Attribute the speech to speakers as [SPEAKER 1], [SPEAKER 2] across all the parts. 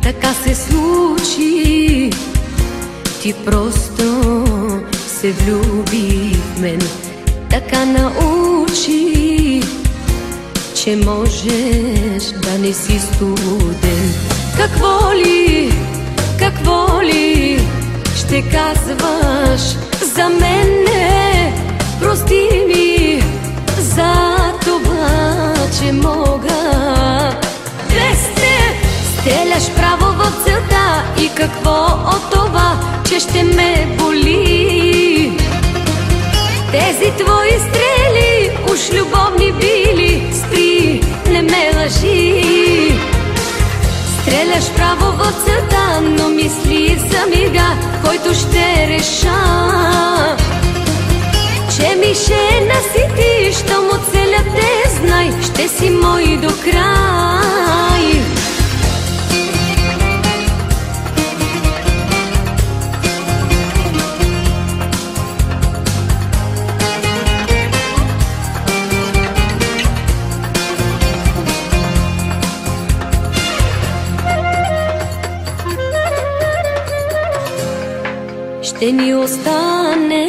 [SPEAKER 1] така се случи. Ти просто се влюби в мен, така научи, че можеш да не си студен. Какво ли ще казваш за мене? Прости ми за това, че мога. Стеляш право в целта и какво от това, че ще ме боли? Тези твои стрели уж любовни били, спри, не ме лъжи. Стреляш право в целта, но мисли за мига, който ще реша, че ми ще насити, щом оцеля те знай, ще си мой до край. Ще ни остане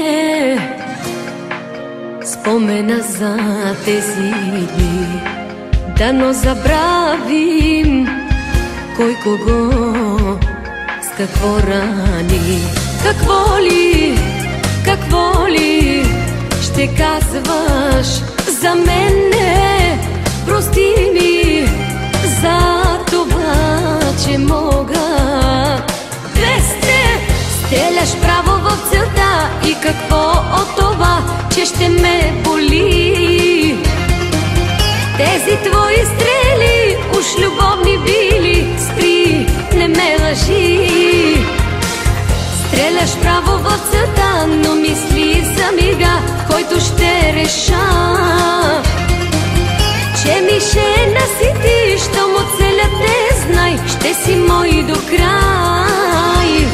[SPEAKER 1] спомена за тези дни, дано забравим кой кого с какво рани. Какво ли ще казваш за мене? Прости ми за това, че мога. Стеляш право в целта и какво от това, че ще ме боли? Тези твои стрели уж любовни били, спри, не ме лъжи. Стреляш право в целта, но мисли за мига, който ще реша, че ми ще насити, щом оцеля те знай, ще си мой до край.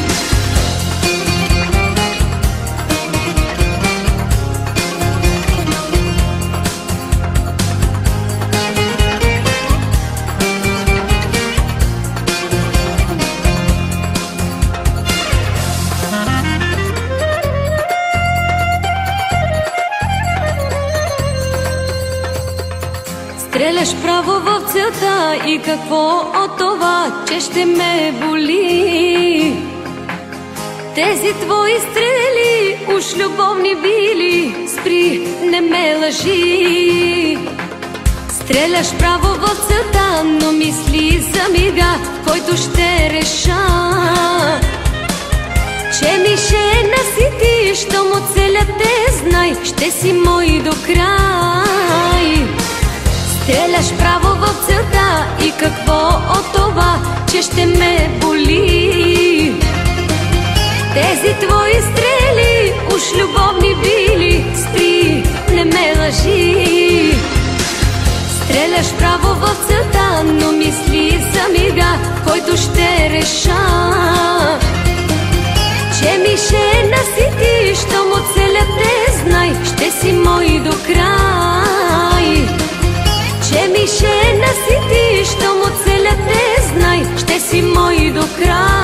[SPEAKER 1] Стреляш право в целта и какво от това, че ще ме боли? Тези твои стрели уж любовни били, спри, не ме лъжи. Стреляш право в целта, но мисли за мига, който ще реша, че ми ще насити, щом оцеля те знай, ще си мой до край. Стреляш право в целта и какво от това, че ще ме боли? Тези твои стрели уж любовни били, спри, не ме лъжи. Стреляш право в целта, но мисли за мига, който ще реша, че ми ще насити, щом оцеля те знай, ще си мой до край. Че ми ще насити, щом оцеля те знай, ще си мой до край.